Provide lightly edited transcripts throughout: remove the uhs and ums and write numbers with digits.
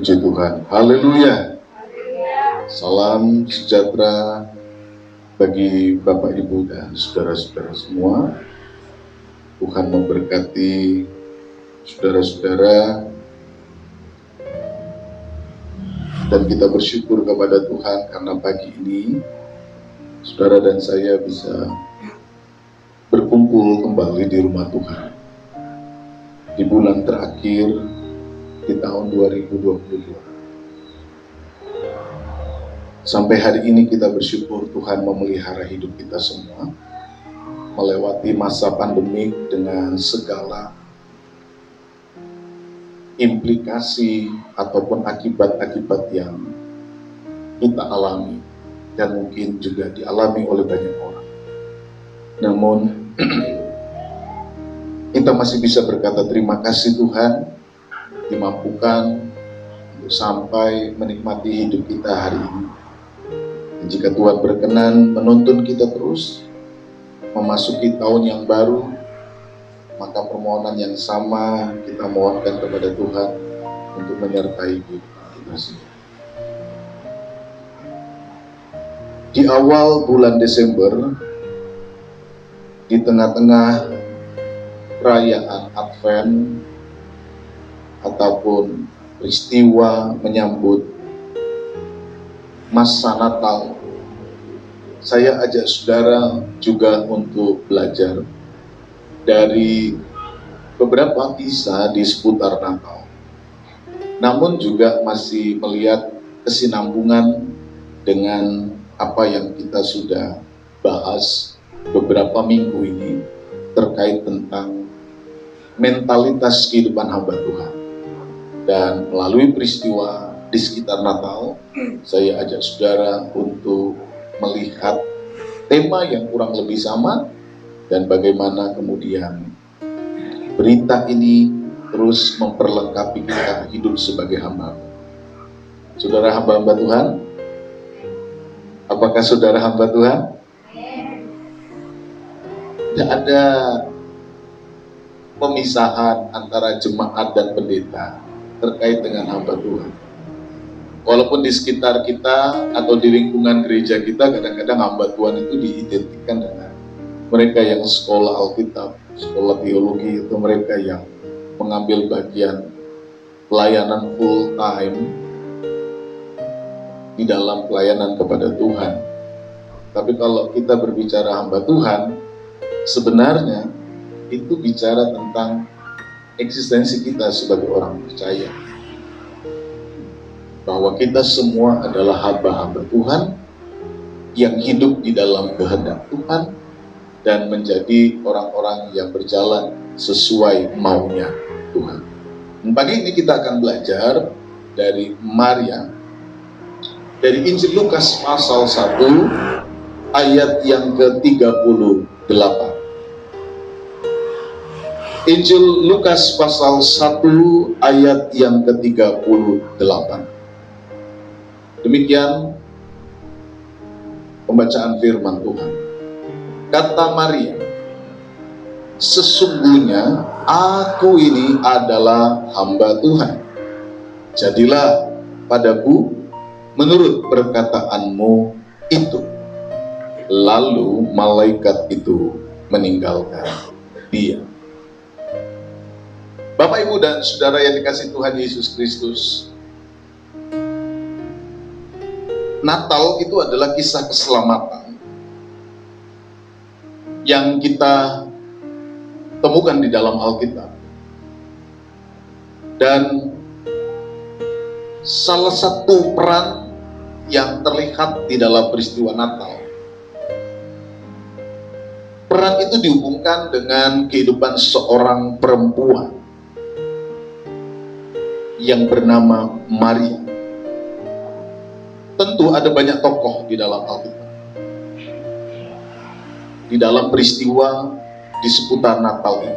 Puji Tuhan, haleluya. Salam sejahtera bagi Bapak, Ibu, dan saudara-saudara semua. Tuhan memberkati saudara-saudara, dan kita bersyukur kepada Tuhan karena pagi ini saudara dan saya bisa berkumpul kembali di rumah Tuhan di bulan terakhir di tahun 2022. Sampai hari ini kita bersyukur Tuhan memelihara hidup kita semua, melewati masa pandemik dengan segala implikasi ataupun akibat-akibat yang kita alami dan mungkin juga dialami oleh banyak orang. Namun kita masih bisa berkata terima kasih Tuhan dimampukan untuk sampai menikmati hidup kita hari ini. Dan jika Tuhan berkenan menuntun kita terus memasuki tahun yang baru, maka permohonan yang sama kita mohonkan kepada Tuhan untuk menyertai hidup kita semua. Di awal bulan Desember, di tengah-tengah perayaan Advent ataupun peristiwa menyambut masa Natal, saya ajak saudara juga untuk belajar dari beberapa kisah di seputar Natal, namun juga masih melihat kesinambungan dengan apa yang kita sudah bahas beberapa minggu ini terkait tentang mentalitas kehidupan hamba Tuhan. Dan melalui peristiwa di sekitar Natal, saya ajak saudara untuk melihat tema yang kurang lebih sama dan bagaimana kemudian berita ini terus memperlengkapi kita hidup sebagai hamba. Saudara hamba-hamba Tuhan, apakah saudara hamba Tuhan? Tidak ada pemisahan antara jemaat dan pendeta terkait dengan hamba Tuhan. Walaupun di sekitar kita atau di lingkungan gereja kita kadang-kadang hamba Tuhan itu diidentikan dengan mereka yang sekolah Alkitab, sekolah teologi, atau mereka yang mengambil bagian pelayanan full time di dalam pelayanan kepada Tuhan. Tapi kalau kita berbicara hamba Tuhan, sebenarnya itu bicara tentang eksistensi kita sebagai orang percaya, bahwa kita semua adalah hamba-hamba Tuhan yang hidup di dalam kehendak Tuhan dan menjadi orang-orang yang berjalan sesuai maunya Tuhan. Dan pagi ini kita akan belajar dari Maria, dari Injil Lukas pasal 1 ayat yang ke-38. Injil Lukas pasal 1 ayat yang ke-38. Demikian pembacaan firman Tuhan. Kata Maria, sesungguhnya aku ini adalah hamba Tuhan. Jadilah padaku menurut perkataanmu itu. Lalu malaikat itu meninggalkan dia. Bapak, Ibu, dan saudara yang dikasihi Tuhan Yesus Kristus, Natal itu adalah kisah keselamatan yang kita temukan di dalam Alkitab. Dan salah satu peran yang terlihat di dalam peristiwa Natal, peran itu dihubungkan dengan kehidupan seorang perempuan yang bernama Maria. Tentu ada banyak tokoh di dalam Alkitab, di dalam peristiwa di seputar Natal ini.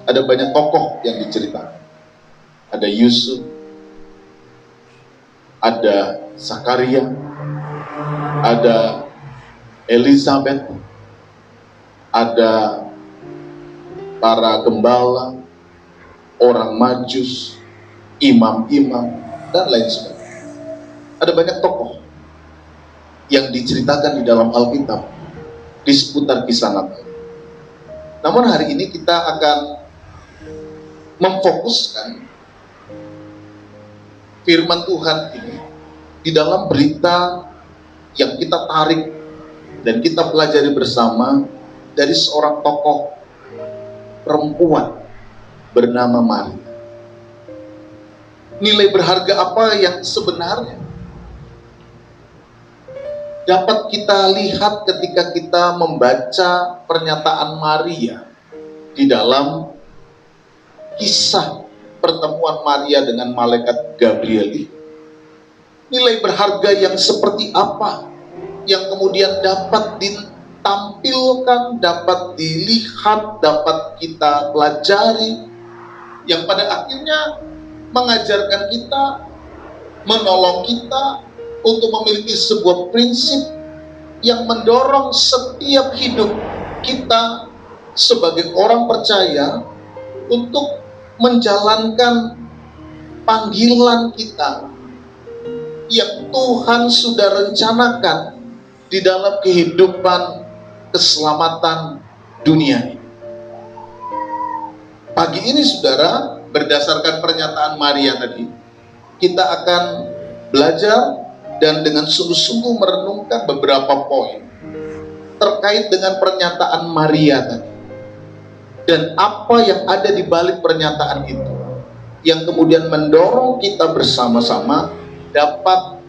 Ada banyak tokoh yang diceritakan. Ada Yusuf, ada Zakaria, ada Elizabeth, ada para gembala, orang Majus, imam-imam, dan lain sebagainya. Ada banyak tokoh yang diceritakan di dalam Alkitab di seputar kisah Natal. Namun hari ini kita akan memfokuskan firman Tuhan ini di dalam berita yang kita tarik dan kita pelajari bersama dari seorang tokoh perempuan bernama Maria. Nilai berharga apa yang sebenarnya dapat kita lihat ketika kita membaca pernyataan Maria di dalam kisah pertemuan Maria dengan malaikat Gabriel ini? Nilai berharga yang seperti apa yang kemudian dapat ditampilkan, dapat dilihat, dapat kita pelajari, yang pada akhirnya mengajarkan kita, menolong kita untuk memiliki sebuah prinsip yang mendorong setiap hidup kita sebagai orang percaya untuk menjalankan panggilan kita yang Tuhan sudah rencanakan di dalam kehidupan keselamatan dunia ini. Pagi ini saudara, berdasarkan pernyataan Maria tadi, kita akan belajar dan dengan sungguh-sungguh merenungkan beberapa poin terkait dengan pernyataan Maria tadi, dan apa yang ada di balik pernyataan itu, yang kemudian mendorong kita bersama-sama dapat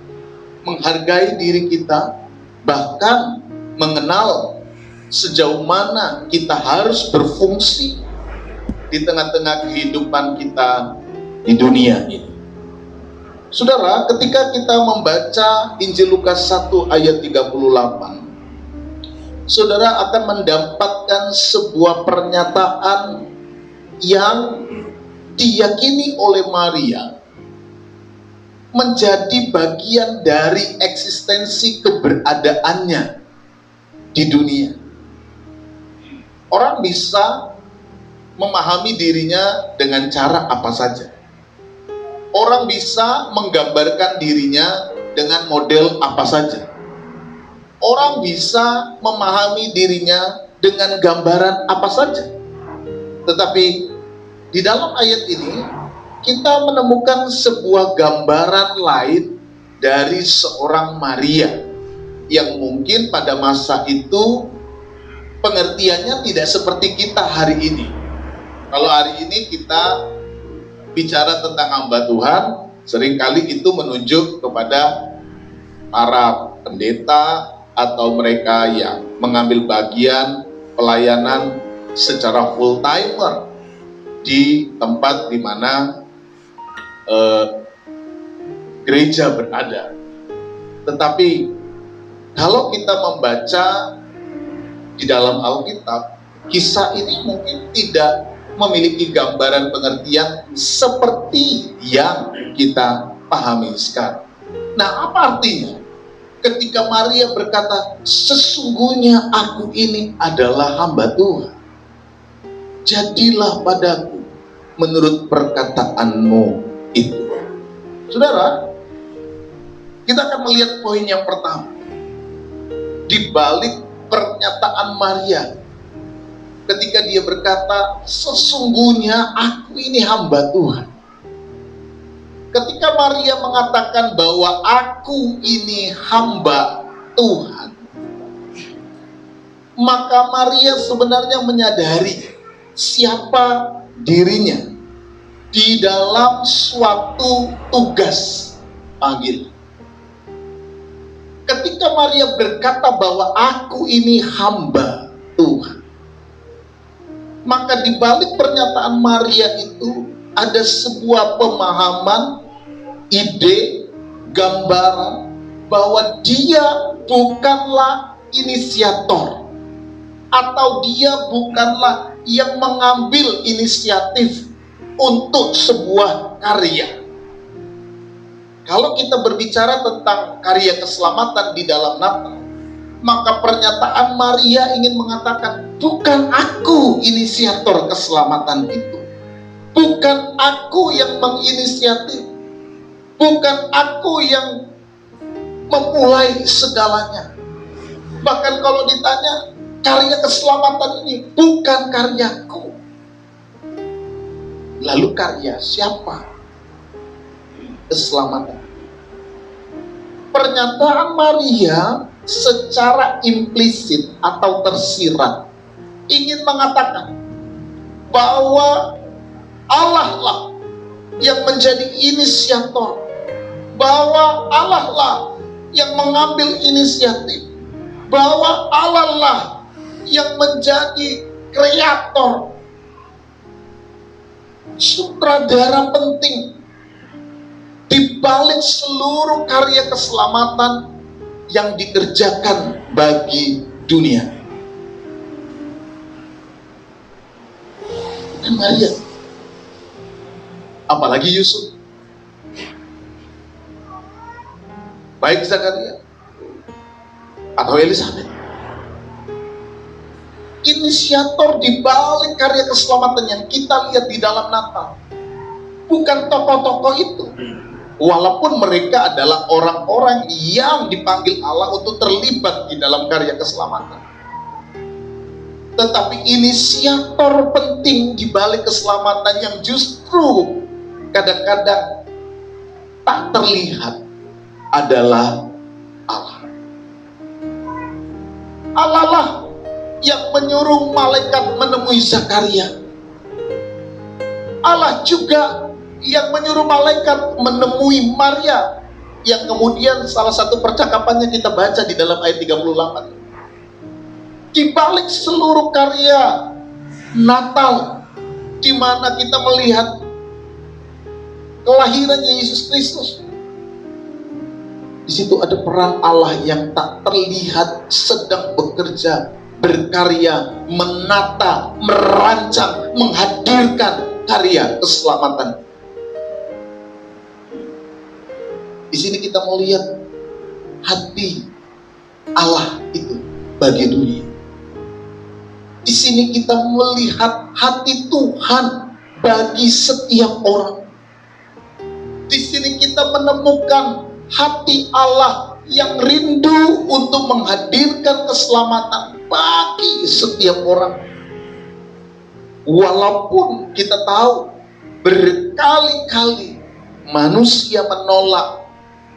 menghargai diri kita, bahkan mengenal sejauh mana kita harus berfungsi di tengah-tengah kehidupan kita di dunia ini. Saudara, ketika kita membaca Injil Lukas 1 ayat 38, saudara akan mendapatkan sebuah pernyataan yang diyakini oleh Maria menjadi bagian dari eksistensi keberadaannya di dunia. Orang bisa memahami dirinya dengan cara apa saja. Orang bisa menggambarkan dirinya dengan model apa saja. Orang bisa memahami dirinya dengan gambaran apa saja. Tetapi di dalam ayat ini kita menemukan sebuah gambaran lain dari seorang Maria yang mungkin pada masa itu pengertiannya tidak seperti kita hari ini. Kalau hari ini kita bicara tentang hamba Tuhan, seringkali itu menunjuk kepada para pendeta atau mereka yang mengambil bagian pelayanan secara full timer di tempat di mana gereja berada. Tetapi kalau kita membaca di dalam Alkitab, kisah ini mungkin tidak memiliki gambaran pengertian seperti yang kita pahami sekarang. Nah, apa artinya ketika Maria berkata, sesungguhnya aku ini adalah hamba Tuhan, jadilah padaku menurut perkataanmu itu. Saudara, kita akan melihat poin yang pertama di balik pernyataan Maria ketika dia berkata, sesungguhnya aku ini hamba Tuhan. Ketika Maria mengatakan bahwa aku ini hamba Tuhan, maka Maria sebenarnya menyadari siapa dirinya di dalam suatu tugas panggilan. Ketika Maria berkata bahwa aku ini hamba Tuhan, maka di balik pernyataan Maria itu ada sebuah pemahaman, ide, gambaran bahwa dia bukanlah inisiator atau dia bukanlah yang mengambil inisiatif untuk sebuah karya. Kalau kita berbicara tentang karya keselamatan di dalam Natal, maka pernyataan Maria ingin mengatakan, bukan aku inisiator keselamatan itu, bukan aku yang menginisiatif, Bukan aku yang memulai segalanya. Bahkan kalau ditanya, karya keselamatan ini bukan karyaku. Lalu karya siapa? Keselamatan. Pernyataan Maria secara implisit atau tersirat ingin mengatakan bahwa Allah lah yang menjadi inisiator, bahwa Allah lah yang mengambil inisiatif, bahwa Allah lah yang menjadi kreator, sutradara penting di balik seluruh karya keselamatan yang dikerjakan bagi dunia. Dan Maria, apalagi Yusuf, baik Zakaria atau Elizabeth, inisiator di balik karya keselamatan yang kita lihat di dalam Natal bukan tokoh-tokoh itu. Walaupun mereka adalah orang-orang yang dipanggil Allah untuk terlibat di dalam karya keselamatan, tetapi inisiator penting di balik keselamatan yang justru kadang-kadang tak terlihat adalah Allah. Allah lah yang menyuruh malaikat menemui Zakaria. Allah juga yang menyuruh malaikat menemui Maria, yang kemudian salah satu percakapannya kita baca di dalam ayat 38. Di balik seluruh karya Natal, di mana kita melihat kelahirannya Yesus Kristus, di situ ada peran Allah yang tak terlihat sedang bekerja, berkarya, menata, merancang, menghadirkan karya keselamatan. Di sini kita melihat hati Allah itu bagi dunia. Di sini kita melihat hati Tuhan bagi setiap orang. Di sini kita menemukan hati Allah yang rindu untuk menghadirkan keselamatan bagi setiap orang. Walaupun kita tahu berkali-kali manusia menolak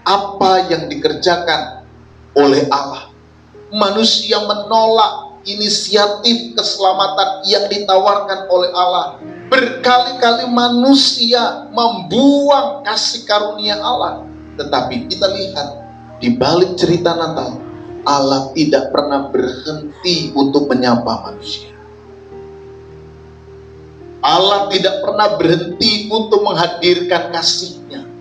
apa yang dikerjakan oleh Allah. Manusia menolak inisiatif keselamatan yang ditawarkan oleh Allah. Berkali-kali manusia membuang kasih karunia Allah. Tetapi kita lihat di balik cerita Natal, Allah tidak pernah berhenti untuk menyapa manusia. Allah tidak pernah berhenti untuk menghadirkan kasih-Nya.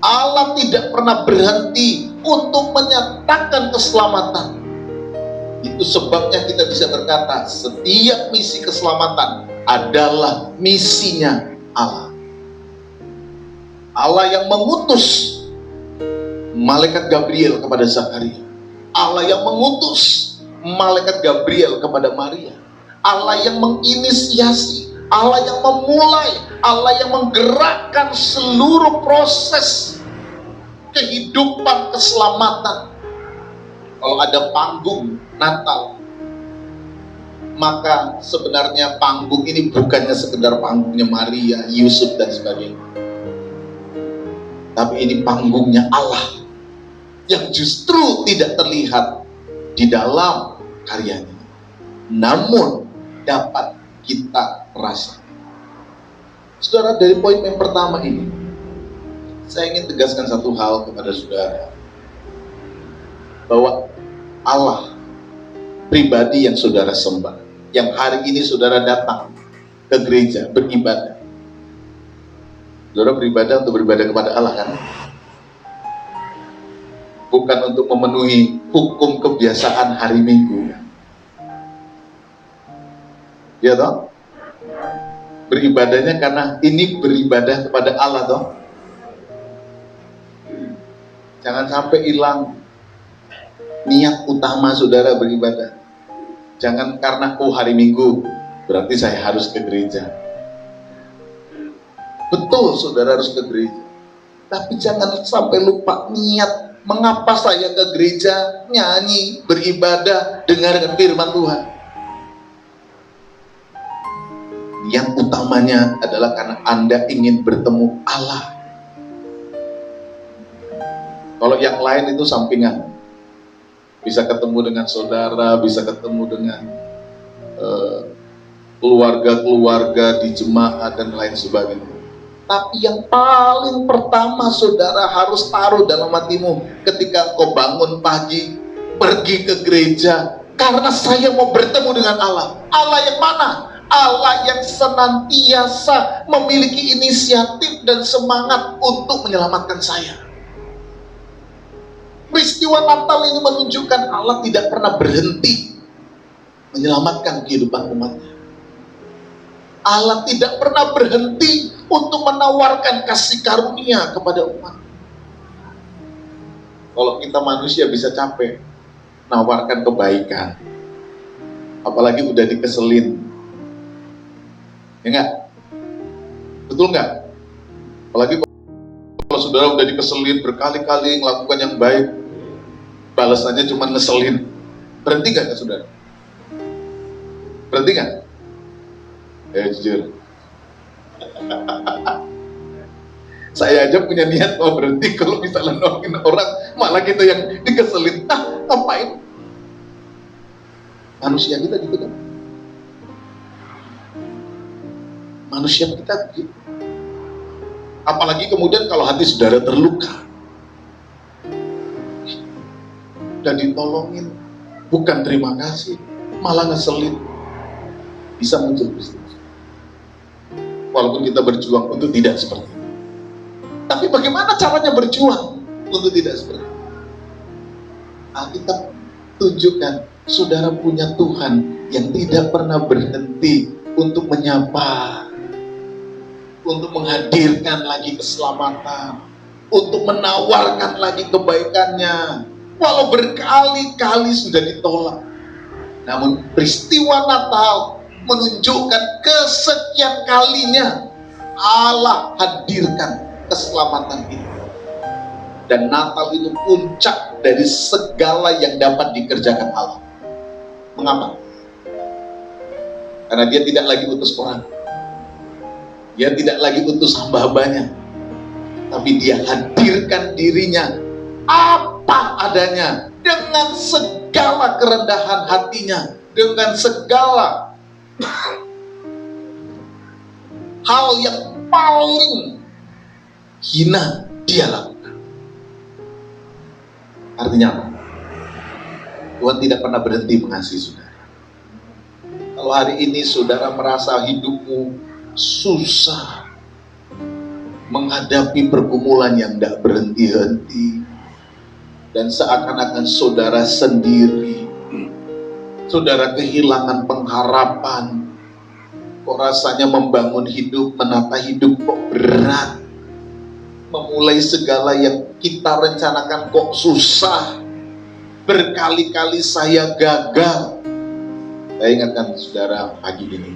Allah tidak pernah berhenti untuk menyatakan keselamatan. Itu sebabnya kita bisa berkata, setiap misi keselamatan adalah misinya Allah. Allah yang mengutus malaikat Gabriel kepada Zakaria. Allah yang mengutus malaikat Gabriel kepada Maria. Allah yang menginisiasi, Allah yang memulai, Allah yang menggerakkan seluruh proses kehidupan keselamatan. Kalau ada panggung Natal, maka sebenarnya panggung ini bukannya sekedar panggungnya Maria, Yusuf dan sebagainya, tapi ini panggungnya Allah yang justru tidak terlihat di dalam karyanya, namun dapat kita rasakan. Saudara, dari poin yang pertama ini, saya ingin tegaskan satu hal kepada saudara, bahwa Allah pribadi yang saudara sembah, yang hari ini saudara datang ke gereja beribadah. Saudara beribadah untuk beribadah kepada Allah, kan? Bukan untuk memenuhi hukum kebiasaan hari Minggu. Ya toh? Beribadahnya karena ini beribadah kepada Allah toh. Jangan sampai hilang niat utama saudara beribadah. Jangan karena hari Minggu berarti saya harus ke gereja. Betul, saudara harus ke gereja. Tapi jangan sampai lupa niat. Mengapa saya ke gereja, nyanyi, beribadah, dengarkan firman Tuhan? Yang utamanya adalah karena Anda ingin bertemu Allah. Kalau yang lain itu sampingan. Bisa ketemu dengan saudara, bisa ketemu dengan keluarga-keluarga di jemaat dan lain sebagainya. Tapi yang paling pertama saudara harus taruh dalam hatimu ketika kau bangun pagi, pergi ke gereja, karena saya mau bertemu dengan Allah. Allah yang mana? Allah yang senantiasa memiliki inisiatif dan semangat untuk menyelamatkan saya. Peristiwa Natal ini menunjukkan Allah tidak pernah berhenti menyelamatkan kehidupan umatnya. Allah tidak pernah berhenti untuk menawarkan kasih karunia kepada umat. Kalau kita manusia bisa capek menawarkan kebaikan, apalagi udah dikeselin, ya enggak? Betul enggak? Apalagi kalau saudara udah dikeselin berkali-kali melakukan yang baik, balasannya cuma ngeselin, berhenti enggak ya saudara? Berhenti enggak? Jujur, saya aja punya niat mau berhenti kalau misalnya nolongin orang, malah kita yang dikeselin. Ngapain? Manusia kita gitu kan? Manusia kita gitu. Apalagi kemudian kalau hati saudara terluka dan ditolongin, bukan terima kasih, malah ngeselin, bisa muncul peristiwa. Walaupun kita berjuang untuk tidak seperti itu. Tapi bagaimana caranya berjuang untuk tidak seperti itu? Alkitab tunjukkan, saudara punya Tuhan yang tidak pernah berhenti untuk menyapa, untuk menghadirkan lagi keselamatan, untuk menawarkan lagi kebaikannya. Walau berkali-kali sudah ditolak, namun peristiwa Natal menunjukkan kesekian kalinya Allah hadirkan keselamatan itu. Dan Natal itu puncak dari segala yang dapat dikerjakan Allah. Mengapa? Karena dia tidak lagi utus orang, dia tidak lagi utus hamba-hambanya, tapi dia hadirkan dirinya apa adanya, dengan segala kerendahan hatinya, dengan segala hal yang paling hina dia lakukan. Artinya apa? Tuhan tidak pernah berhenti mengasihi saudara. Kalau hari ini saudara merasa hidupmu susah, menghadapi pergumulan yang tidak berhenti-henti, dan seakan-akan saudara sendiri, saudara kehilangan pengharapan, kok rasanya membangun hidup, menata hidup kok berat, memulai segala yang kita rencanakan kok susah, berkali-kali saya gagal. Saya ingatkan saudara pagi ini,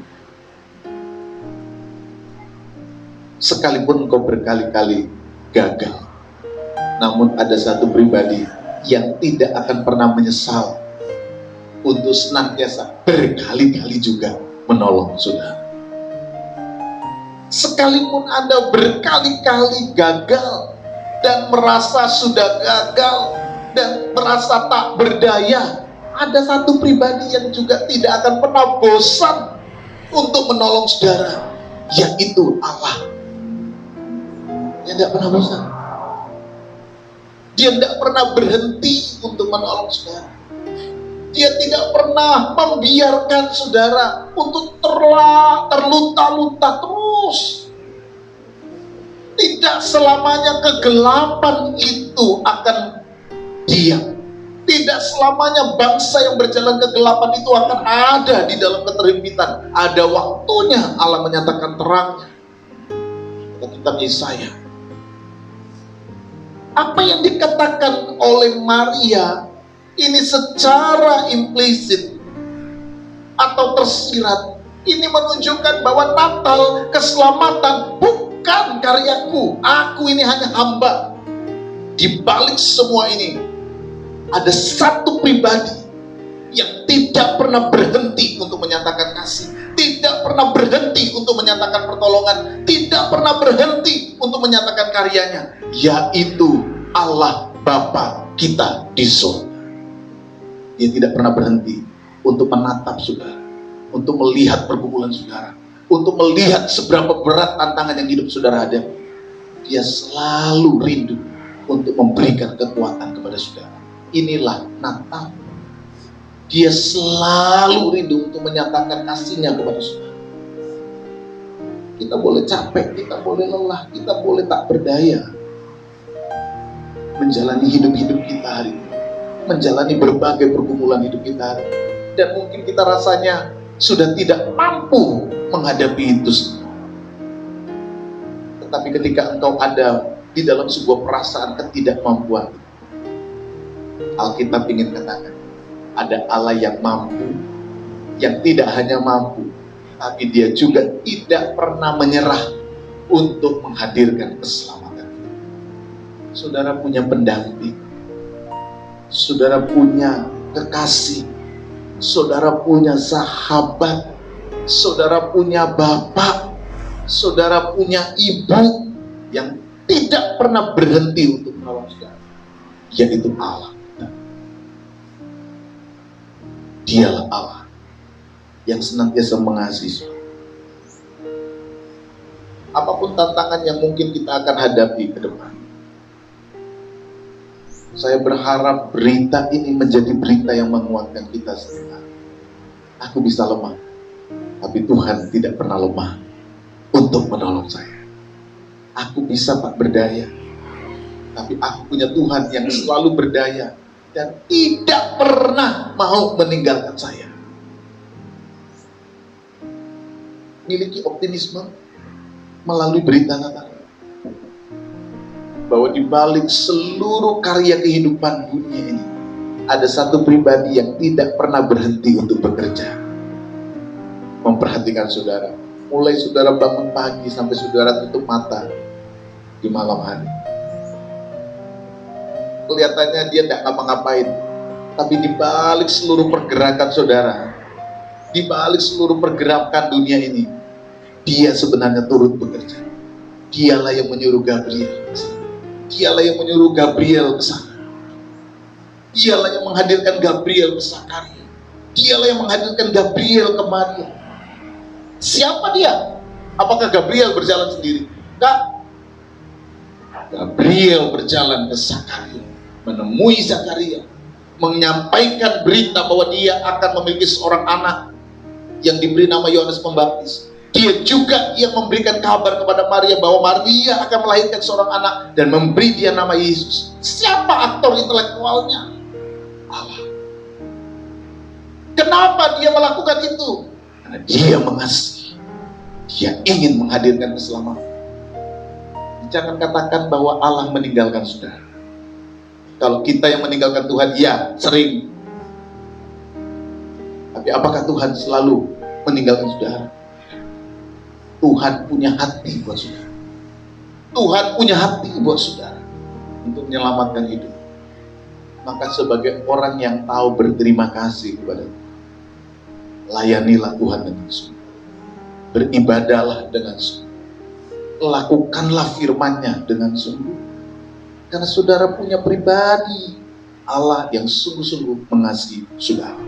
sekalipun kau berkali-kali gagal, namun ada satu pribadi yang tidak akan pernah menyesal untuk senantiasa berkali-kali juga menolong saudara. Sekalipun Anda berkali-kali gagal dan merasa sudah gagal dan merasa tak berdaya, ada satu pribadi yang juga tidak akan pernah bosan untuk menolong saudara, yaitu Allah. Dia tidak pernah bosan. Dia tidak pernah berhenti untuk menolong saudara. Dia tidak pernah membiarkan saudara untuk terlunta-lunta terus. Tidak selamanya kegelapan itu akan diam. Tidak selamanya bangsa yang berjalan kegelapan itu akan ada di dalam keterhimpitan. Ada waktunya Allah menyatakan terangnya. Kitab Yesaya. Apa yang dikatakan oleh Maria ini secara implisit atau tersirat, ini menunjukkan bahwa Natal, keselamatan bukan bukan karyaku, aku ini hanya hamba. Di balik semua ini ada satu pribadi yang tidak pernah berhenti untuk menyatakan kasih, tidak pernah berhenti untuk menyatakan pertolongan, tidak pernah berhenti untuk menyatakan karyanya, yaitu Allah Bapa kita di surga. Dia tidak pernah berhenti untuk menatap saudara, untuk melihat pergumulan saudara, untuk melihat seberapa berat tantangan yang hidup saudara hadapi. Dia selalu rindu untuk memberikan kekuatan kepada saudara. Inilah Natal. Dia selalu rindu untuk menyatakan kasihnya kepada saudara. Kita boleh capek, kita boleh lelah, kita boleh tak berdaya menjalani hidup-hidup kita hari ini, menjalani berbagai pergumulan hidup kita hari ini. Dan mungkin kita rasanya sudah tidak mampu menghadapi itu semua. Tetapi ketika engkau ada di dalam sebuah perasaan ketidakmampuan, Alkitab ingin katakan, ada Allah yang mampu, yang tidak hanya mampu, tapi dia juga tidak pernah menyerah untuk menghadirkan keselamatan. Saudara punya pendamping, saudara punya kekasih, saudara punya sahabat, saudara punya bapak, saudara punya ibu yang tidak pernah berhenti untuk menolong saudara, yaitu Allah. Dialah Allah yang senantiasa mengasihi. Apapun tantangan yang mungkin kita akan hadapi ke depan, saya berharap berita ini menjadi berita yang menguatkan kita semua. Aku bisa lemah, tapi Tuhan tidak pernah lemah untuk menolong saya. Aku bisa tak berdaya, tapi aku punya Tuhan yang selalu berdaya dan tidak pernah mau meninggalkan saya. Miliki optimisme melalui berita Natal, bahwa di balik seluruh karya kehidupan dunia ini ada satu pribadi yang tidak pernah berhenti untuk bekerja, memperhatikan saudara, mulai saudara bangun pagi sampai saudara tutup mata di malam hari. Kelihatannya dia tidak ngapa-ngapain, tapi di balik seluruh pergerakan saudara, di balik seluruh pergerakan dunia ini, dia sebenarnya turut bekerja. Dialah yang menyuruh Gabriel ke sana. Dialah yang menyuruh Gabriel ke sana. Dialah yang menghadirkan Gabriel ke Zakaria. Dialah yang menghadirkan Gabriel ke Maria. Siapa dia? Apakah Gabriel berjalan sendiri? Enggak. Gabriel berjalan ke Zakaria, menemui Zakaria, menyampaikan berita bahwa dia akan memiliki seorang anak yang diberi nama Yohanes Pembaptis. Dia juga yang memberikan kabar kepada Maria bahwa Maria akan melahirkan seorang anak dan memberi dia nama Yesus. Siapa aktor intelektualnya? Allah. Kenapa dia melakukan itu? Karena dia mengasihi. Dia ingin menghadirkan keselamatan. Jangan katakan bahwa Allah meninggalkan saudara. Kalau kita yang meninggalkan Tuhan, ya sering. Tapi apakah Tuhan selalu meninggalkan saudara? Tuhan punya hati buat saudara. Tuhan punya hati buat saudara untuk menyelamatkan hidup. Maka sebagai orang yang tahu berterima kasih kepada Tuhan, layanilah Tuhan dengan sungguh. Beribadahlah dengan sungguh. Lakukanlah firman-Nya dengan sungguh. Karena saudara punya pribadi Allah yang sungguh-sungguh mengasihi saudara.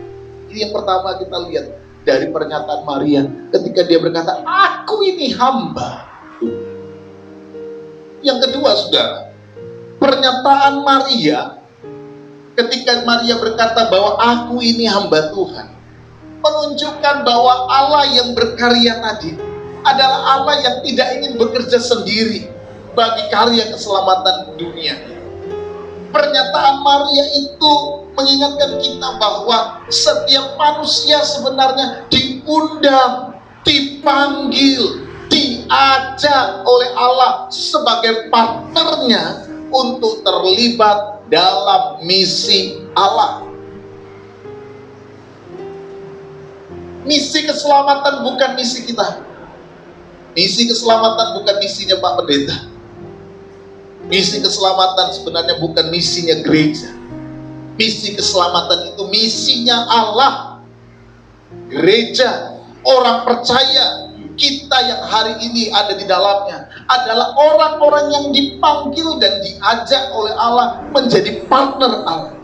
Ini yang pertama kita lihat dari pernyataan Maria ketika dia berkata, aku ini hamba. Yang kedua saudara, pernyataan Maria ketika Maria berkata bahwa aku ini hamba Tuhan, menunjukkan bahwa Allah yang berkarya tadi adalah Allah yang tidak ingin bekerja sendiri bagi karya keselamatan dunia. Pernyataan Maria itu mengingatkan kita bahwa setiap manusia sebenarnya diundang, dipanggil, diajak oleh Allah sebagai partnernya untuk terlibat dalam misi Allah. Misi keselamatan bukan misi kita. Misi keselamatan bukan misinya Pak Pendeta. Misi keselamatan sebenarnya bukan misinya gereja. Misi keselamatan itu misinya Allah. Gereja, orang percaya, kita yang hari ini ada di dalamnya adalah orang-orang yang dipanggil dan diajak oleh Allah menjadi partner Allah.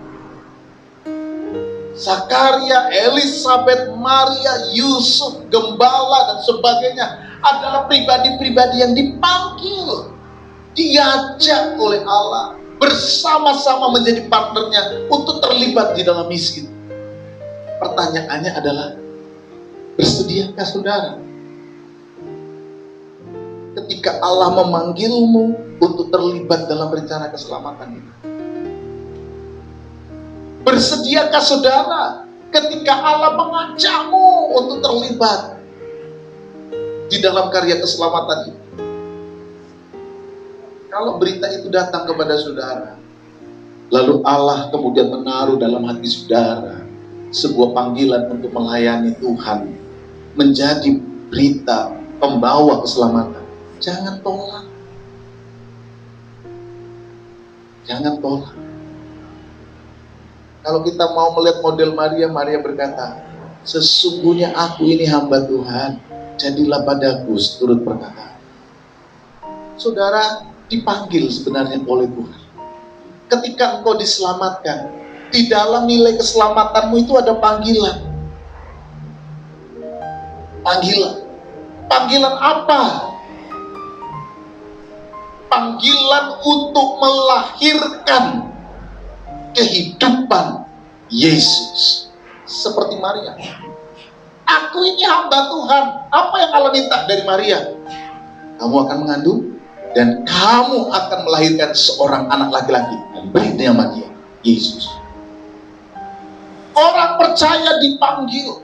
Zakaria, Elizabeth, Maria, Yusuf, Gembala, dan sebagainya adalah pribadi-pribadi yang dipanggil, diajak oleh Allah, bersama-sama menjadi partnernya untuk terlibat di dalam misi. Pertanyaannya adalah, bersediakah saudara? Ketika Allah memanggilmu untuk terlibat dalam rencana keselamatan ini, bersediakah saudara ketika Allah mengajakmu untuk terlibat di dalam karya keselamatan ini? Kalau berita itu datang kepada saudara, lalu Allah kemudian menaruh dalam hati saudara sebuah panggilan untuk melayani Tuhan, menjadi berita pembawa keselamatan, jangan tolak. Jangan tolak. Kalau kita mau melihat model Maria, Maria berkata, sesungguhnya aku ini hamba Tuhan, jadilah padaku seturut perkataan. Saudara dipanggil sebenarnya oleh Tuhan. Ketika engkau diselamatkan, di dalam nilai keselamatanmu itu ada panggilan. Panggilan. Panggilan apa? Panggilan untuk melahirkan kehidupan Yesus. Seperti Maria. Aku ini hamba Tuhan. Apa yang Allah minta dari Maria? Kamu akan mengandung dan kamu akan melahirkan seorang anak laki-laki. Beri nama dia Yesus. Orang percaya dipanggil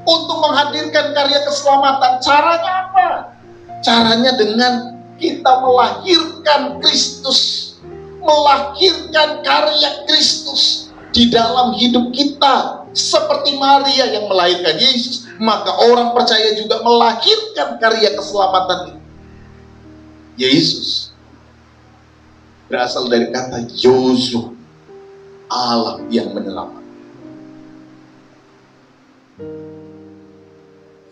untuk menghadirkan karya keselamatan. Caranya apa? Caranya dengan kita melahirkan Kristus, melahirkan karya Kristus di dalam hidup kita. Seperti Maria yang melahirkan Yesus, maka orang percaya juga melahirkan karya keselamatan itu. Yesus berasal dari kata Yosu, Allah yang menyelamatkan.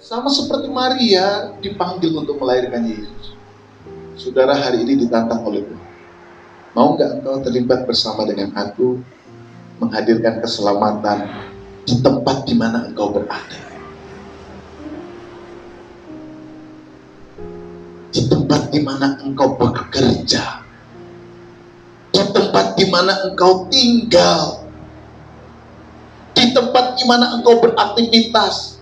Sama seperti Maria dipanggil untuk melahirkan Yesus. Saudara hari ini ditantang oleh Tuhan. Mau nggak engkau terlibat bersama dengan aku menghadirkan keselamatan di tempat di mana engkau berada? Di tempat di mana engkau bekerja, di tempat di mana engkau tinggal, di tempat di mana engkau beraktivitas.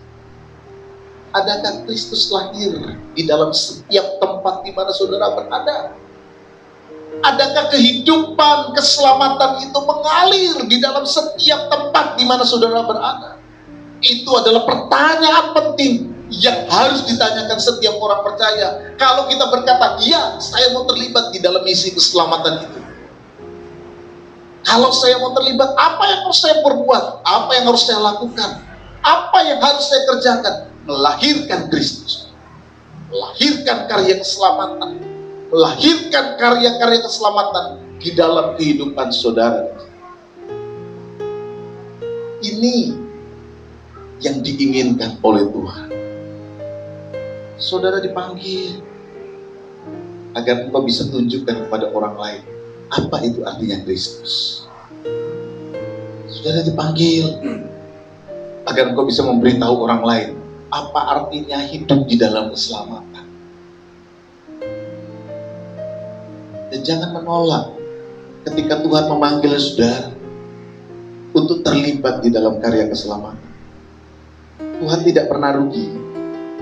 Adakah Kristus lahir di dalam setiap tempat di mana saudara berada? Adakah kehidupan keselamatan itu mengalir di dalam setiap tempat di mana saudara berada? Itu adalah pertanyaan penting yang harus ditanyakan setiap orang percaya. Kalau kita berkata, ya saya mau terlibat di dalam misi keselamatan itu. Kalau saya mau terlibat, apa yang harus saya perbuat? Apa yang harus saya lakukan? Apa yang harus saya kerjakan? Melahirkan Kristus, melahirkan karya keselamatan, melahirkan karya-karya keselamatan di dalam kehidupan saudara. Ini yang diinginkan oleh Tuhan. Saudara dipanggil agar engkau bisa tunjukkan kepada orang lain apa itu artinya Kristus. Saudara dipanggil agar engkau bisa memberitahu orang lain apa artinya hidup di dalam keselamatan. Dan jangan menolak ketika Tuhan memanggil saudara untuk terlibat di dalam karya keselamatan. Tuhan tidak pernah rugi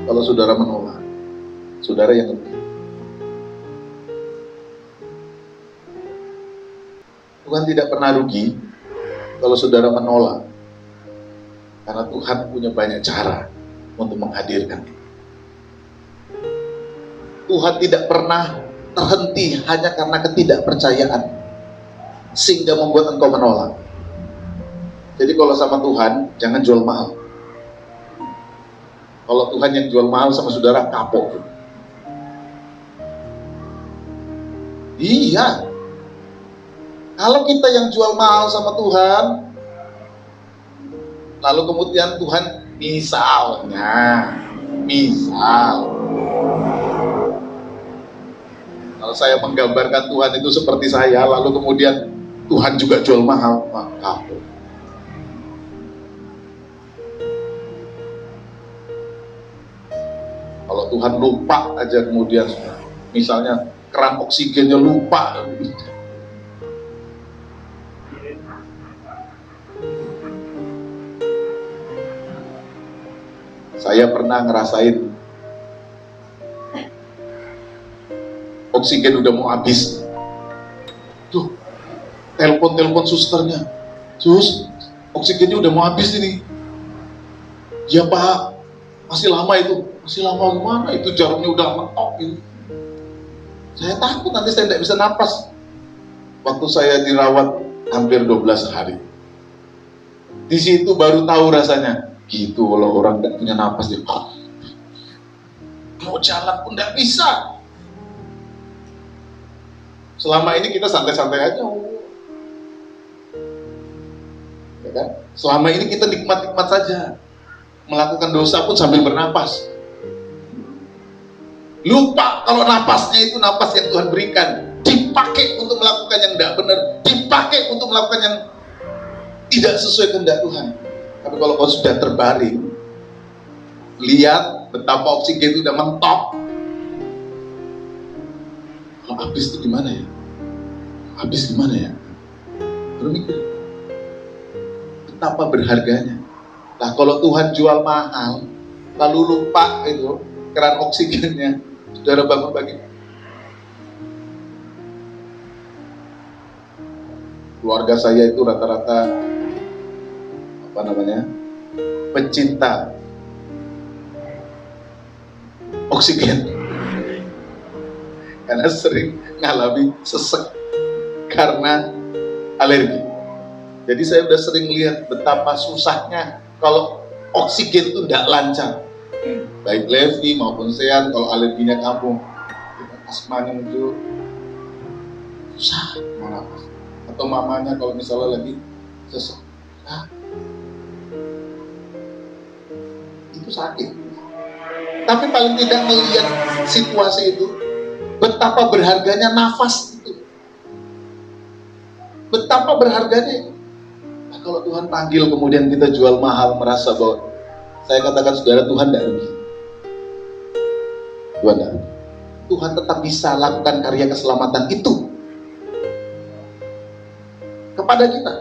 kalau saudara menolak. Saudara yang rugi. Tuhan tidak pernah rugi kalau saudara menolak. Karena Tuhan punya banyak cara untuk menghadirkan itu. Tuhan tidak pernah terhenti hanya karena ketidakpercayaan sehingga membuat engkau menolak. Jadi kalau sama Tuhan jangan jual mahal. Kalau Tuhan yang jual mahal sama saudara kapok. Iya. Kalau kita yang jual mahal sama Tuhan, lalu kemudian Tuhan misal, kalau saya menggambarkan Tuhan itu seperti saya, lalu kemudian Tuhan juga jual mahal, maka kalau Tuhan lupa aja kemudian, misalnya keran oksigennya lupa, saya pernah ngerasain oksigen udah mau habis, tuh telepon susternya, sus oksigennya udah mau habis ini. Ya Pak, masih lama itu. Masih lama gimana? Itu jarumnya udah mentok gitu. Saya takut nanti saya tidak bisa napas. Waktu saya dirawat hampir 12 hari. Di situ baru tahu rasanya. Gitu kalau orang tidak punya napas dia. Mau jalan pun tidak bisa. Selama ini kita santai-santai aja. Ya kan? Selama ini kita nikmat-nikmat saja. Melakukan dosa pun sambil bernapas. Lupa kalau napasnya itu napas yang Tuhan berikan, dipakai untuk melakukan yang tidak benar, dipakai untuk melakukan yang tidak sesuai kehendak Tuhan. Tapi kalau kau sudah terbaring, lihat betapa oksigen itu udah mentok. Kalau habis itu gimana ya? Habis gimana ya? Berpikir betapa berharganya. Nah kalau Tuhan jual mahal, lalu lupa itu keran oksigennya, saudara bangun pagi. Keluarga saya itu rata-rata pecinta oksigen, karena sering ngalami sesek karena alergi. Jadi saya udah sering lihat betapa susahnya kalau oksigen itu tidak lancar, baik Levi maupun Sean. Kalau alerginya kambuh, asmanya muncul, susah mau nafas. Atau mamanya kalau misalnya lagi sesek, itu sakit. Tapi paling tidak melihat situasi itu, betapa berharganya nafas itu, betapa berharganya. Nah, kalau Tuhan panggil kemudian kita jual mahal, merasa bahwa, saya katakan saudara, Tuhan tidak rugi. Tuhan tidak rugi. Tuhan tetap bisa lakukan karya keselamatan itu kepada kita.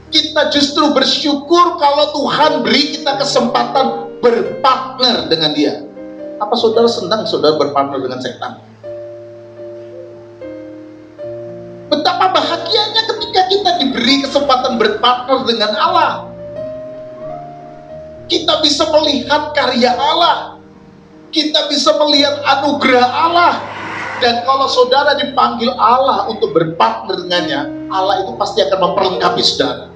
Kita justru bersyukur kalau Tuhan beri kita kesempatan berpartner dengan Dia. Apa saudara senang saudara berpartner dengan setan? Betapa bahagianya ketika kita diberi kesempatan berpartner dengan Allah. Kita bisa melihat karya Allah. Kita bisa melihat anugerah Allah. Dan kalau saudara dipanggil Allah untuk berpartner dengannya, Allah itu pasti akan memperlengkapi saudara.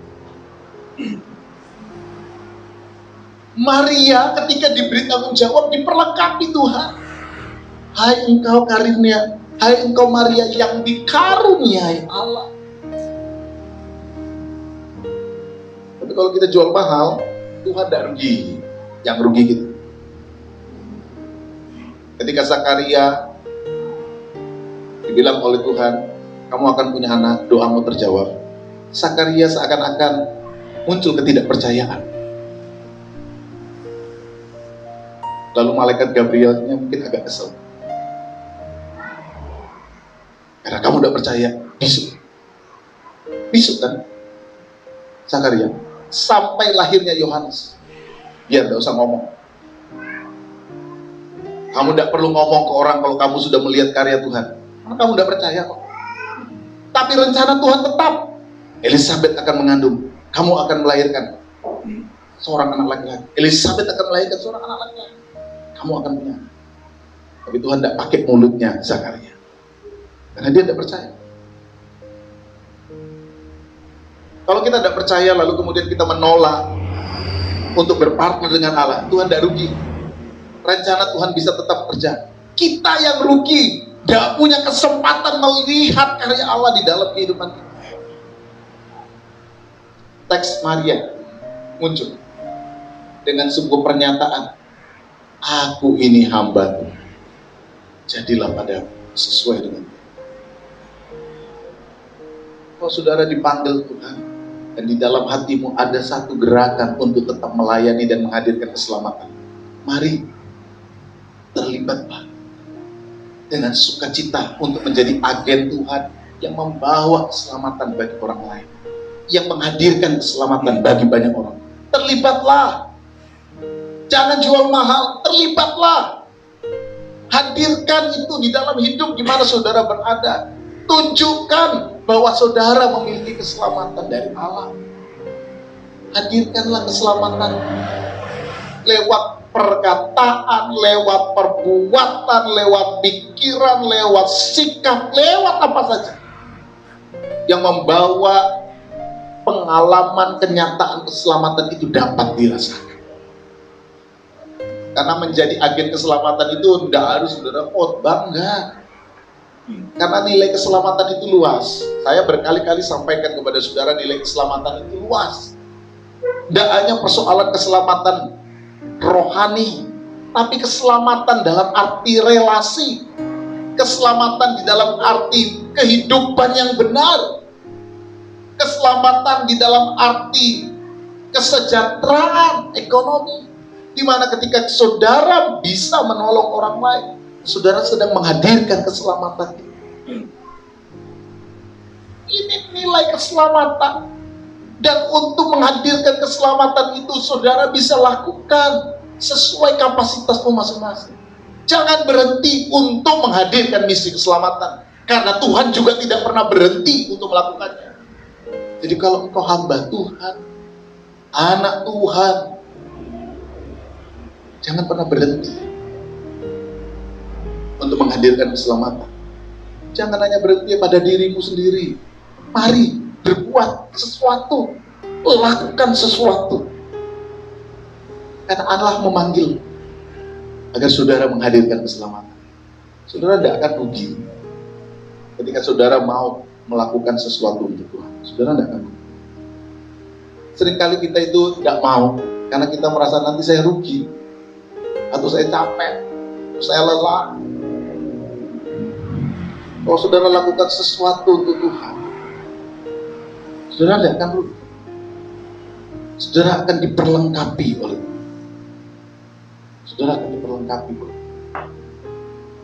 Maria ketika diberi tanggung jawab diperlengkapi Tuhan. Hai engkau karunia, hai engkau Maria yang dikaruniai Allah. Tapi kalau kita jual mahal, Tuhan tidak rugi, yang rugi kita. Ketika Zakaria dibilang oleh Tuhan, kamu akan punya anak, doamu terjawab. Zakaria seakan-akan muncul ketidakpercayaan. Lalu malaikat Gabrielnya mungkin agak kesel. Karena kamu tidak percaya, bisu kan Zakaria, sampai lahirnya Yohanes. Biar tidak usah ngomong. Kamu tidak perlu ngomong ke orang kalau kamu sudah melihat karya Tuhan. Karena kamu tidak percaya kok. Tapi rencana Tuhan tetap. Elizabeth akan mengandung. Kamu akan melahirkan seorang anak laki-laki. Elizabeth akan melahirkan seorang anak laki-laki. Kamu akan punya. Tapi Tuhan tidak pakai mulutnya Zakaria. Karena dia tidak percaya. Kalau kita tidak percaya lalu kemudian kita menolak untuk berpartner dengan Allah, Tuhan tidak rugi. Rencana Tuhan bisa tetap kerja. Kita yang rugi Tidak punya kesempatan melihat karya Allah di dalam kehidupan kita. Teks Maria muncul dengan sebuah pernyataan, aku ini hamba-Mu, jadilah padaku sesuai dengan Dia. Kalau saudara dipanggil Tuhan, dan di dalam hatimu ada satu gerakan untuk tetap melayani dan menghadirkan keselamatan, mari terlibatlah dengan sukacita untuk menjadi agen Tuhan yang membawa keselamatan bagi orang lain, yang menghadirkan keselamatan bagi banyak orang. Terlibatlah, jangan jual mahal, terlibatlah. Hadirkan itu di dalam hidup di mana saudara berada. Tunjukkan bahwa saudara memiliki keselamatan dari Allah. Hadirkanlah keselamatan lewat perkataan, lewat perbuatan, lewat pikiran, lewat sikap, lewat apa saja yang membawa pengalaman kenyataan keselamatan itu dapat dirasakan. Karena menjadi agen keselamatan itu tidak harus saudara khotbah, enggak. Karena nilai keselamatan itu luas. Saya berkali-kali sampaikan kepada saudara, nilai keselamatan itu luas. Tidak hanya persoalan keselamatan rohani, tapi keselamatan dalam arti relasi, keselamatan di dalam arti kehidupan yang benar, keselamatan di dalam arti kesejahteraan ekonomi, di mana ketika saudara bisa menolong orang lain, saudara sedang menghadirkan keselamatan itu. Ini nilai keselamatan. Dan untuk menghadirkan keselamatan itu, saudara bisa lakukan sesuai kapasitasmu masing-masing. Jangan berhenti untuk menghadirkan misi keselamatan, karena Tuhan juga tidak pernah berhenti untuk melakukannya. Jadi kalau engkau hamba Tuhan, anak Tuhan, jangan pernah berhenti untuk menghadirkan keselamatan. Jangan hanya berhenti pada dirimu sendiri. Mari berbuat sesuatu, lakukan sesuatu. Karena Allah memanggil agar saudara menghadirkan keselamatan. Saudara tidak akan rugi ketika saudara mau melakukan sesuatu untuk Tuhan. Saudara tidak akan rugi. Seringkali kita itu tidak mau karena kita merasa nanti saya rugi, atau saya capek, atau saya lelah. Kalau saudara lakukan sesuatu untuk Tuhan, saudara tidak akan rugi. Saudara akan diperlengkapi oleh Tuhan. Saudara akan diperlengkapi oleh Tuhan.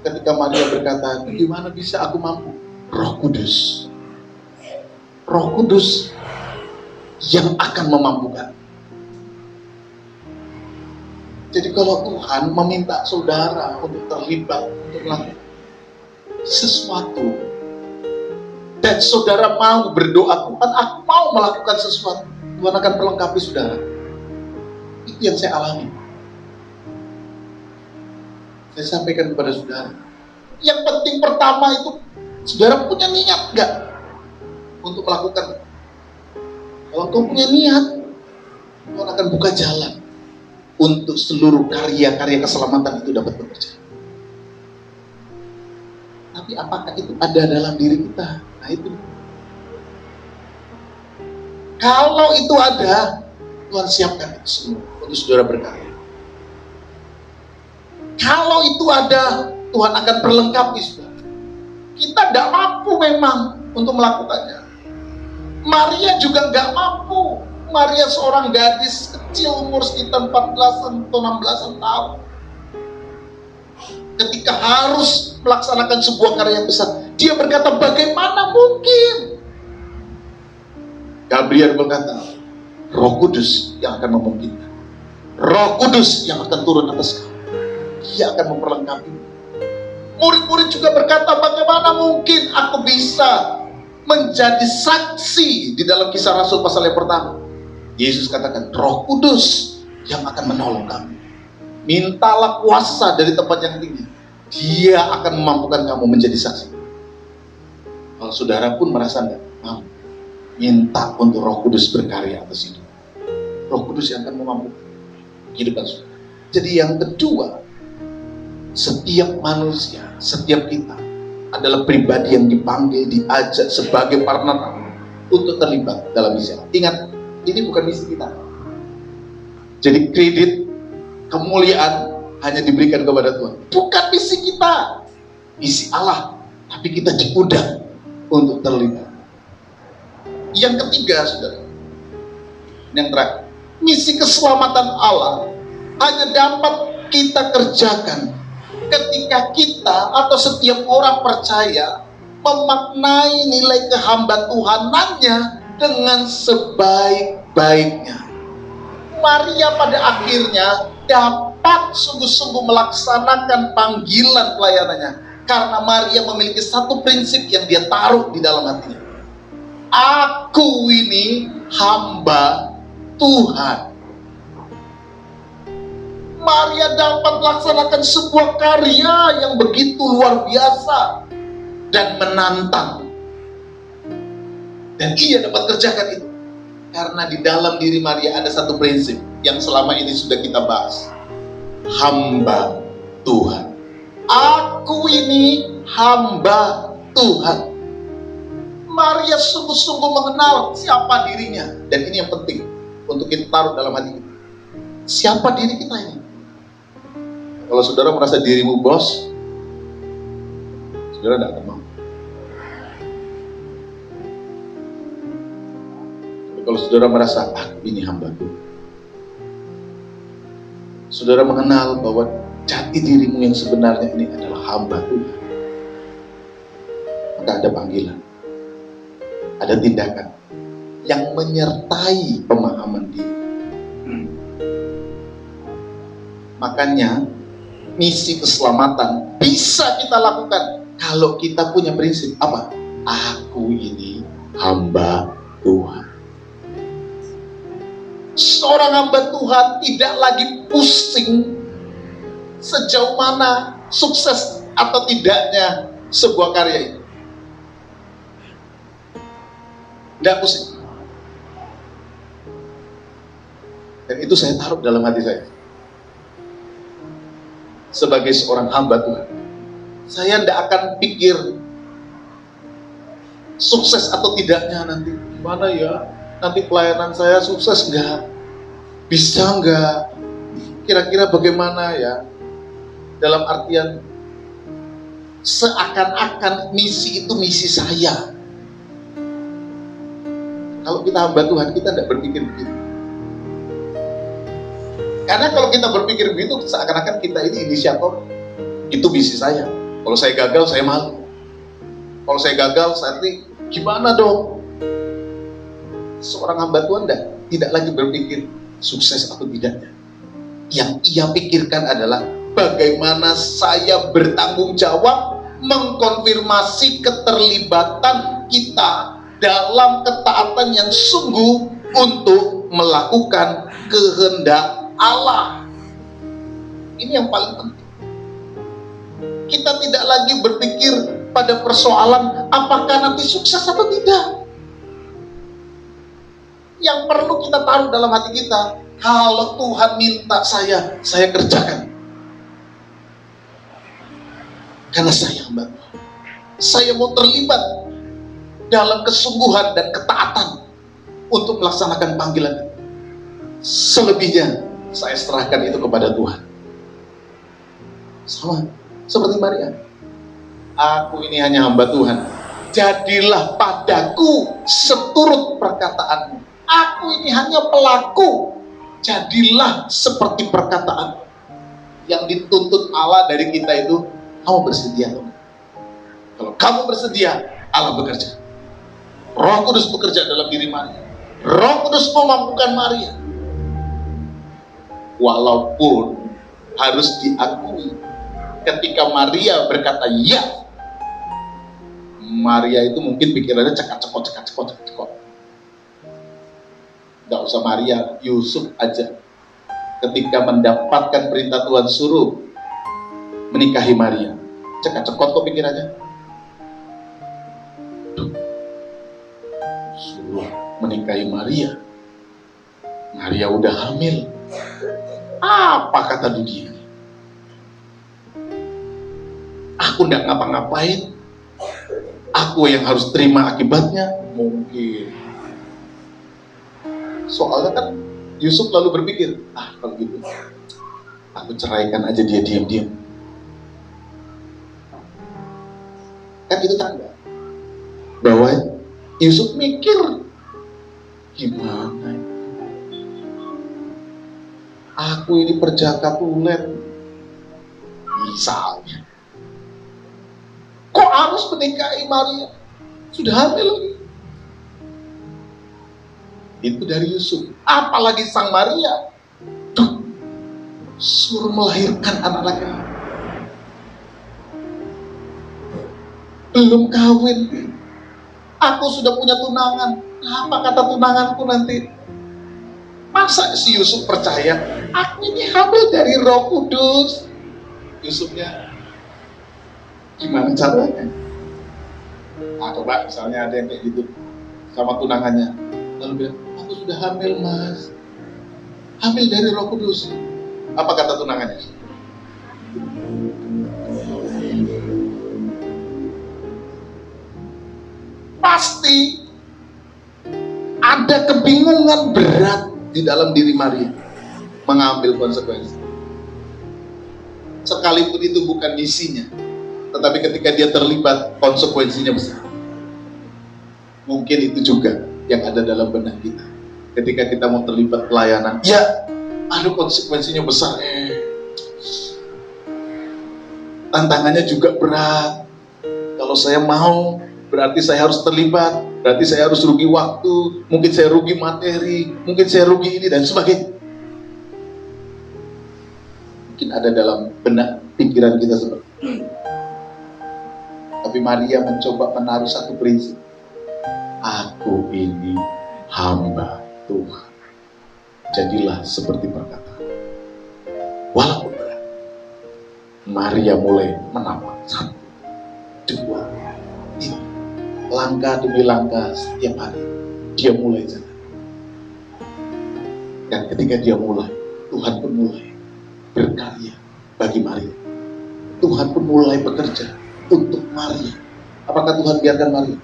Ketika Maria berkata, gimana bisa aku mampu? Roh Kudus. Roh Kudus yang akan memampukan. Jadi kalau Tuhan meminta saudara untuk terlibat, untuk melakukan sesuatu, dan saudara mau berdoa, Tuhan aku mau melakukan sesuatu, Tuhan akan melengkapi saudara. Itu yang saya alami. Saya sampaikan kepada saudara, yang penting pertama itu saudara punya niat enggak untuk melakukan. Kalau kau punya niat, Tuhan akan buka jalan untuk seluruh karya-karya keselamatan itu dapat bekerja. Tapi apakah itu ada dalam diri kita? Nah itu. Kalau itu ada, Tuhan siapkan itu semua untuk saudara berkarya. Kalau itu ada, Tuhan akan perlengkapi saudara. Kita tidak mampu memang untuk melakukannya. Maria juga nggak mampu. Maria seorang gadis kecil umur sekitar 14 atau 16 tahun. Ketika harus melaksanakan sebuah karya yang besar, dia berkata, bagaimana mungkin? Gabriel berkata, Roh Kudus yang akan memungkinkan. Roh Kudus yang akan turun atas kamu. Dia akan memperlengkapi. Murid-murid juga berkata, bagaimana mungkin aku bisa menjadi saksi di dalam Kisah Rasul pasal yang pertama. Yesus katakan, Roh Kudus yang akan menolong kamu. Mintalah kuasa dari tempat yang tinggi. Dia akan memampukan kamu menjadi saksi. Kalau saudara pun merasa tidak mampu, minta untuk Roh Kudus berkarya atas hidup. Roh Kudus yang akan memampukan kehidupan saudara. Jadi yang kedua, setiap manusia, setiap kita adalah pribadi yang dipanggil, diajak sebagai partner untuk terlibat dalam misi. Ingat, ini bukan misi kita. Jadi kredit, kemuliaan hanya diberikan kepada Tuhan. Bukan misi kita, misi Allah. Tapi kita diundang untuk terlibat. Yang ketiga, saudara, yang terakhir, misi keselamatan Allah hanya dapat kita kerjakan ketika kita atau setiap orang percaya memaknai nilai kehamba Tuhanannya dengan sebaik-baiknya. Maria pada akhirnya dapat sungguh-sungguh melaksanakan panggilan pelayanannya karena Maria memiliki satu prinsip yang dia taruh di dalam hatinya. Aku ini hamba Tuhan. Maria dapat melaksanakan sebuah karya yang begitu luar biasa dan menantang. Dan ia dapat kerjakan itu karena di dalam diri Maria ada satu prinsip yang selama ini sudah kita bahas. Hamba Tuhan. Aku ini hamba Tuhan. Maria sungguh-sungguh mengenal siapa dirinya. Dan ini yang penting untuk kita taruh dalam hati kita. Siapa diri kita ini? Kalau saudara merasa dirimu bos, saudara tidak akan mau. Tapi kalau saudara merasa, aku ini hamba Tuhan, saudara mengenal bahwa jati dirimu yang sebenarnya ini adalah hamba Tuhan, maka ada panggilan, ada tindakan yang menyertai pemahaman diri. Makanya misi keselamatan bisa kita lakukan kalau kita punya prinsip apa? Aku ini hamba Tuhan. Seorang hamba Tuhan tidak lagi pusing sejauh mana sukses atau tidaknya sebuah karya itu. Tidak pusing. Dan itu saya taruh dalam hati saya. Sebagai seorang hamba Tuhan, saya tidak akan pikir sukses atau tidaknya nanti. Gimana ya? Nanti pelayanan saya sukses enggak? Bisa enggak? Kira-kira bagaimana ya? Dalam artian seakan-akan misi itu misi saya. Kalau kita hamba Tuhan, kita tidak berpikir begitu. Karena kalau kita berpikir begitu, seakan-akan kita ini inisiator. Itu misi saya. Kalau saya gagal, saya malu. Kalau saya gagal, saya ini gimana dong? Seorang hamba Tuhan tidak lagi berpikir sukses atau tidaknya. Yang ia pikirkan adalah bagaimana saya bertanggung jawab mengkonfirmasi keterlibatan kita dalam ketaatan yang sungguh untuk melakukan kehendak Allah. Ini yang paling penting. Kita tidak lagi berpikir pada persoalan apakah nanti sukses atau tidak. Yang perlu kita taruh dalam hati kita, kalau Tuhan minta saya kerjakan. Karena saya hamba, saya mau terlibat dalam kesungguhan dan ketaatan untuk melaksanakan panggilan itu. Selebihnya saya serahkan itu kepada Tuhan. Sama seperti Maria. Aku ini hanya hamba Tuhan. Jadilah padaku seturut perkataanmu. Aku ini hanya pelaku. Jadilah seperti perkataan. Yang dituntut Allah dari kita itu, kamu bersedia. Kalau kamu bersedia, Allah bekerja. Roh Kudus bekerja dalam diri Maria. Roh Kudus memampukan Maria. Walaupun harus diakui, ketika Maria berkata ya, Maria itu mungkin pikirannya cekak-cekot. Gak usah Maria, Yusuf aja. Ketika mendapatkan perintah Tuhan suruh menikahi Maria, cekak-cekot kok pikirannya. Suruh menikahi Maria, Maria udah hamil. Apa kata dunia? Aku nggak ngapa-ngapain, aku yang harus terima akibatnya? Mungkin. Soalnya kan Yusuf lalu berpikir, kalau gitu aku ceraikan aja dia diam-diam. Kan itu tanda bahwa Yusuf mikir, gimana aku ini perjaka tulen misalnya, kok harus menikahi Maria, sudah hamil lagi. Itu dari Yusuf. Apalagi sang Maria, suruh melahirkan anak laki, belum kawin, aku sudah punya tunangan. Apa kata tunanganku nanti? Masa si Yusuf percaya aku ini hamil dari Roh Kudus? Yusufnya gimana caranya? Coba misalnya ada yang kayak gitu sama tunangannya, lalu bilang, aku sudah hamil mas, hamil dari Roh Kudus. Apa kata tunangannya? Pasti ada kebingungan berat di dalam diri Maria mengambil konsekuensi. Sekalipun itu bukan misinya, tetapi ketika dia terlibat, konsekuensinya besar. Mungkin itu juga yang ada dalam benak kita. Ketika kita mau terlibat pelayanan, ya ada konsekuensinya besar. Tantangannya juga berat. Kalau saya mau, berarti saya harus terlibat, berarti saya harus rugi waktu, mungkin saya rugi materi, mungkin saya rugi ini dan sebagainya. Mungkin ada dalam benak pikiran kita seperti itu. Tapi Maria mencoba menaruh satu prinsip. Aku ini hamba Tuhan. Jadilah seperti perkataan. Walaupun berat, Maria mulai menapak satu, dua, tiga. Langkah demi langkah setiap hari dia mulai jalan. Dan ketika dia mulai, Tuhan pun mulai berkarya bagi Maria. Tuhan pun mulai bekerja untuk Maria. Apakah Tuhan biarkan Maria?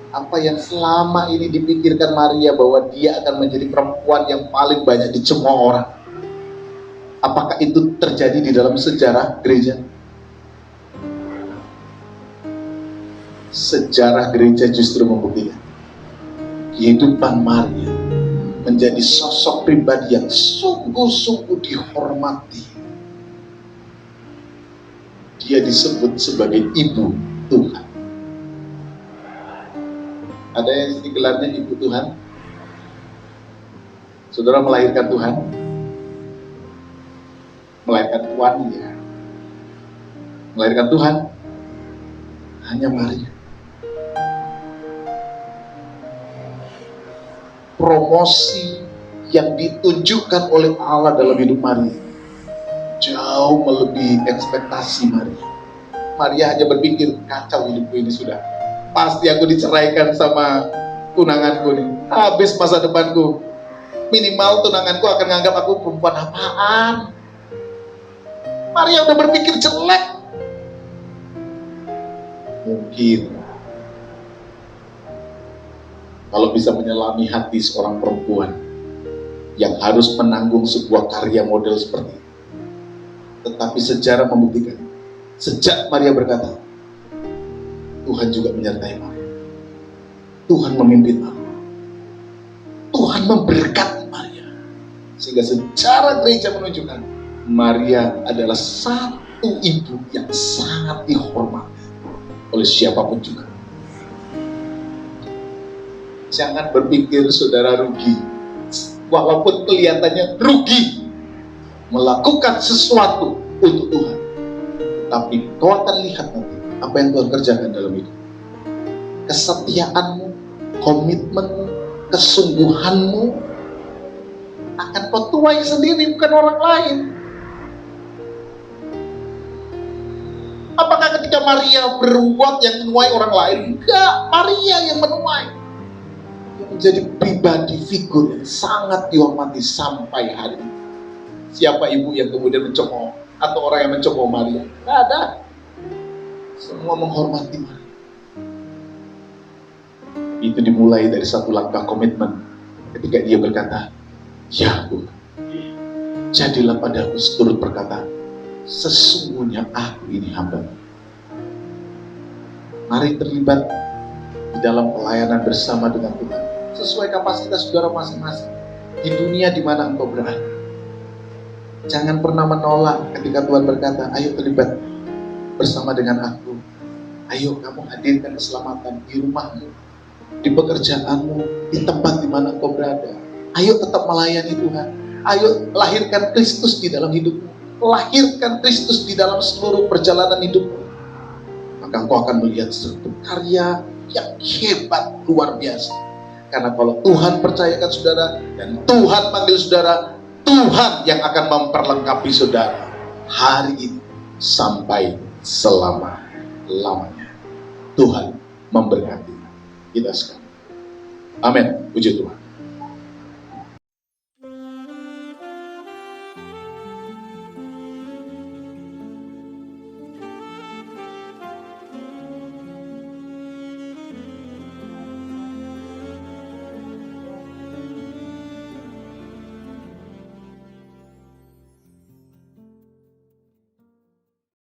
Apa yang selama ini dipikirkan Maria bahwa dia akan menjadi perempuan yang paling banyak dicemooh orang, apakah itu terjadi di dalam sejarah gereja? Sejarah gereja justru membuktikan kehidupan Maria menjadi sosok pribadi yang sungguh-sungguh dihormati. Dia disebut sebagai ibu Tuhan. Ada yang sini gelarnya ibu Tuhan? Saudara melahirkan Tuhan? Melahirkan Tuhan, ya. Melahirkan Tuhan? Hanya Maria. Promosi yang ditunjukkan oleh Allah dalam hidup Maria jauh melebihi ekspektasi Maria. Maria hanya berpikir, kacau hidupku ini sudah. Pasti aku diceraikan sama tunanganku nih. Habis masa depanku. Minimal tunanganku akan menganggap aku perempuan apaan. Maria udah berpikir jelek. Mungkin kalau bisa menyelami hati seorang perempuan yang harus menanggung sebuah karya model seperti itu. Tetapi sejarah membuktikan, sejak Maria berkata, Tuhan juga menyertai Maria. Tuhan memimpin Maria. Tuhan memberkati Maria. Sehingga sejarah gereja menunjukkan Maria adalah satu ibu yang sangat dihormati oleh siapapun juga. Jangan berpikir saudara rugi. Walaupun kelihatannya rugi melakukan sesuatu untuk Tuhan, tapi kau akan lihat nanti apa yang Tuhan kerjakan dalam hidup. Kesetiaanmu, komitmenmu, kesungguhanmu akan kau tuai sendiri, bukan orang lain. Apakah ketika Maria berbuat yang menuai orang lain? Enggak, Maria yang menuai. Menjadi pribadi figur yang sangat dihormati sampai hari ini. Siapa ibu yang kemudian mencemooh atau orang yang mencemooh Maria? Tidak ada. Semua menghormati Maria. Itu dimulai dari satu langkah komitmen ketika dia berkata, ya Tuhan, jadilah padaku seturut perkataan, sesungguhnya aku ini hamba. Mari terlibat di dalam pelayanan bersama dengan Tuhan sesuai kapasitas saudara masing-masing di dunia di mana engkau berada. Jangan pernah menolak ketika Tuhan berkata, ayo terlibat bersama dengan aku. Ayo kamu hadirkan keselamatan di rumahmu, di pekerjaanmu, di tempat di mana engkau berada. Ayo tetap melayani Tuhan. Ayo lahirkan Kristus di dalam hidupmu. Lahirkan Kristus di dalam seluruh perjalanan hidupmu. Maka engkau akan melihat satu karya yang hebat, luar biasa. Karena kalau Tuhan percayakan saudara dan Tuhan panggil saudara, Tuhan yang akan memperlengkapi saudara hari ini sampai selama-lamanya. Tuhan memberkati kita sekalian. Amin. Puji Tuhan.